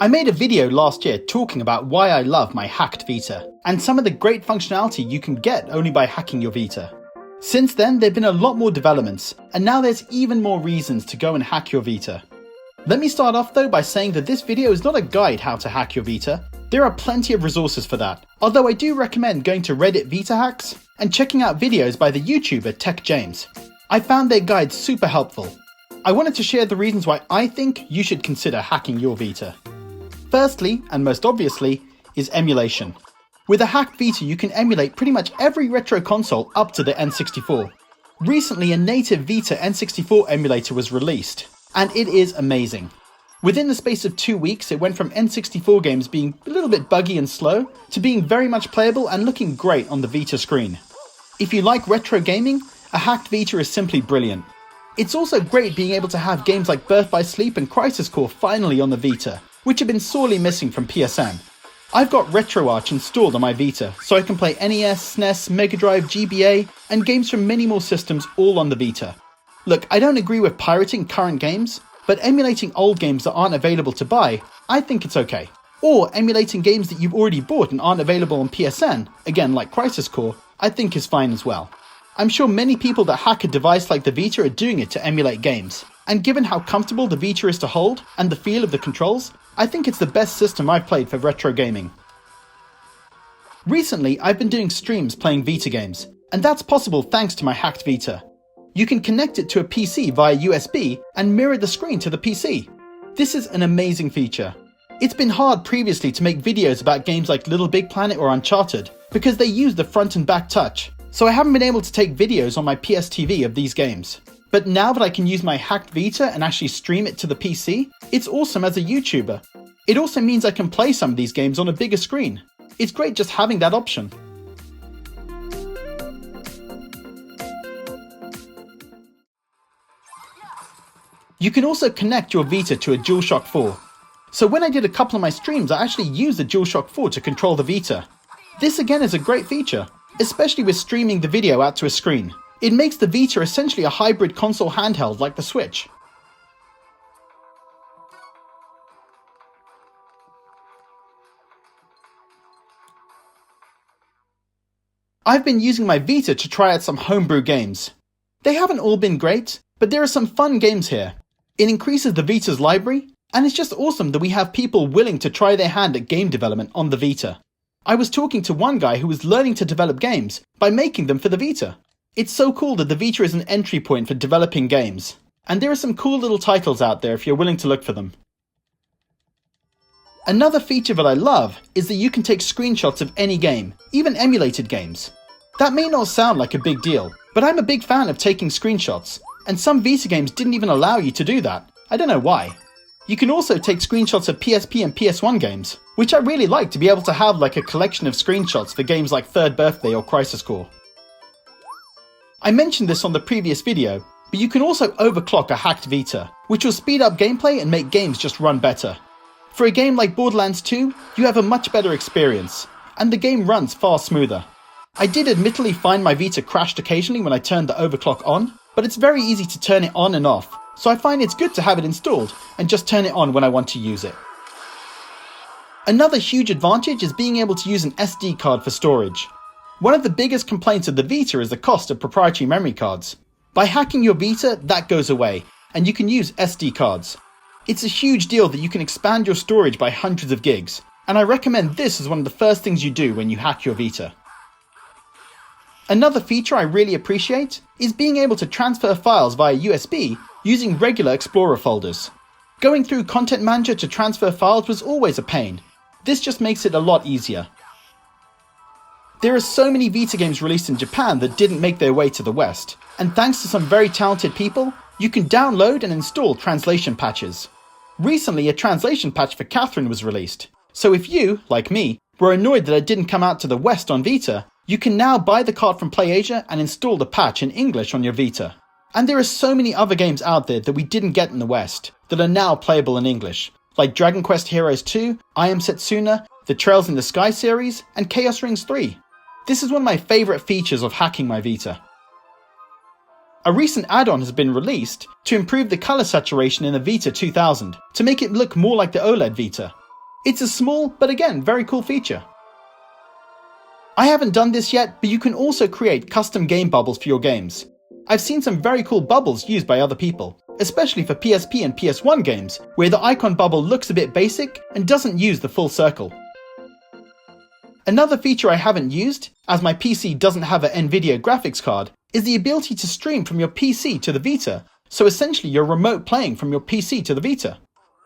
I made a video last year talking about why I love my hacked Vita, and some of the great functionality you can get only by hacking your Vita. Since then, there have been a lot more developments, and now there's even more reasons to go and hack your Vita. Let me start off though by saying that this video is not a guide how to hack your Vita. There are plenty of resources for that, although I do recommend going to Reddit Vita Hacks and checking out videos by the YouTuber Tech James. I found their guides super helpful. I wanted to share the reasons why I think you should consider hacking your Vita. Firstly, and most obviously, is emulation. With a hacked Vita you can emulate pretty much every retro console up to the N64. Recently a native Vita N64 emulator was released, and it is amazing. Within the space of 2 weeks it went from N64 games being a little bit buggy and slow, to being very much playable and looking great on the Vita screen. If you like retro gaming, a hacked Vita is simply brilliant. It's also great being able to have games like Birth by Sleep and Crisis Core finally on the Vita, which have been sorely missing from PSN. I've got RetroArch installed on my Vita, so I can play NES, SNES, Mega Drive, GBA, and games from many more systems all on the Vita. Look, I don't agree with pirating current games, but emulating old games that aren't available to buy, I think it's okay. Or emulating games that you've already bought and aren't available on PSN, again like Crisis Core, I think is fine as well. I'm sure many people that hack a device like the Vita are doing it to emulate games, and given how comfortable the Vita is to hold and the feel of the controls, I think it's the best system I've played for retro gaming. Recently, I've been doing streams playing Vita games, and that's possible thanks to my hacked Vita. You can connect it to a PC via USB and mirror the screen to the PC. This is an amazing feature. It's been hard previously to make videos about games like Little Big Planet or Uncharted because they use the front and back touch, so I haven't been able to take videos on my PS TV of these games. But now that I can use my hacked Vita and actually stream it to the PC, it's awesome as a YouTuber. It also means I can play some of these games on a bigger screen. It's great just having that option. You can also connect your Vita to a DualShock 4. So when I did a couple of my streams, I actually used the DualShock 4 to control the Vita. This again is a great feature, especially with streaming the video out to a screen. It makes the Vita essentially a hybrid console handheld like the Switch. I've been using my Vita to try out some Homebrew Games. They haven't all been great, but there are some fun games here. It increases the Vita's library, and it's just awesome that we have people willing to try their hand at game development on the Vita. I was talking to one guy who was learning to develop games by making them for the Vita. It's so cool that the Vita is an entry point for developing games, and there are some cool little titles out there if you're willing to look for them. Another feature that I love is that you can take screenshots of any game, even emulated games. That may not sound like a big deal, but I'm a big fan of taking screenshots, and some Vita games didn't even allow you to do that. I don't know why. You can also take screenshots of PSP and PS1 games, which I really like to be able to have like a collection of screenshots for games like Third Birthday or Crisis Core. I mentioned this on the previous video, but you can also overclock a hacked Vita, which will speed up gameplay and make games just run better. For a game like Borderlands 2, you have a much better experience, and the game runs far smoother. I did admittedly find my Vita crashed occasionally when I turned the overclock on, but it's very easy to turn it on and off, so I find it's good to have it installed and just turn it on when I want to use it. Another huge advantage is being able to use an SD card for storage. One of the biggest complaints of the Vita is the cost of proprietary memory cards. By hacking your Vita, that goes away, and you can use SD cards. It's a huge deal that you can expand your storage by hundreds of gigs, and I recommend this as one of the first things you do when you hack your Vita. Another feature I really appreciate is being able to transfer files via USB using regular Explorer folders. Going through Content Manager to transfer files was always a pain. This just makes it a lot easier. There are so many Vita games released in Japan that didn't make their way to the West, and thanks to some very talented people, you can download and install translation patches. Recently, a translation patch for Catherine was released, so if you, like me, were annoyed that it didn't come out to the West on Vita, you can now buy the card from PlayAsia and install the patch in English on your Vita. And there are so many other games out there that we didn't get in the West, that are now playable in English, like Dragon Quest Heroes 2, I Am Setsuna, the Trails in the Sky series, and Chaos Rings 3. This is one of my favourite features of hacking my Vita. A recent add-on has been released to improve the colour saturation in the Vita 2000 to make it look more like the OLED Vita. It's a small, but again, very cool feature. I haven't done this yet, but you can also create custom game bubbles for your games. I've seen some very cool bubbles used by other people, especially for PSP and PS1 games, where the icon bubble looks a bit basic and doesn't use the full circle. Another feature I haven't used, as my PC doesn't have an Nvidia graphics card, is the ability to stream from your PC to the Vita, so essentially you're remote playing from your PC to the Vita.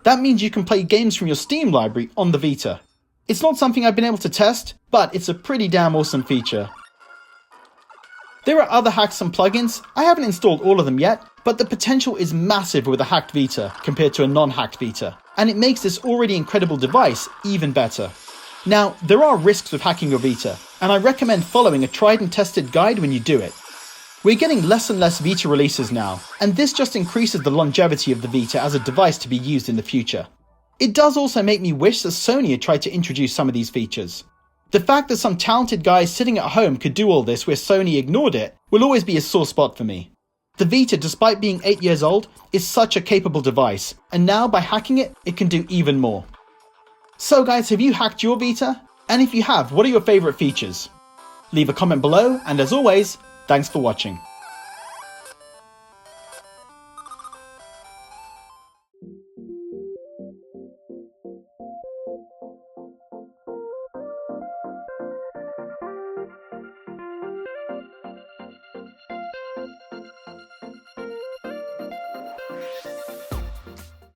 That means you can play games from your Steam library on the Vita. It's not something I've been able to test, but it's a pretty damn awesome feature. There are other hacks and plugins. I haven't installed all of them yet, but the potential is massive with a hacked Vita compared to a non-hacked Vita, and it makes this already incredible device even better. Now, there are risks with hacking your Vita, and I recommend following a tried and tested guide when you do it. We're getting less and less Vita releases now, and this just increases the longevity of the Vita as a device to be used in the future. It does also make me wish that Sony had tried to introduce some of these features. The fact that some talented guys sitting at home could do all this where Sony ignored it will always be a sore spot for me. The Vita, despite being 8 years old, is such a capable device, and now by hacking it, it can do even more. So guys, have you hacked your Vita? And if you have, what are your favourite features? Leave a comment below, and as always, thanks for watching.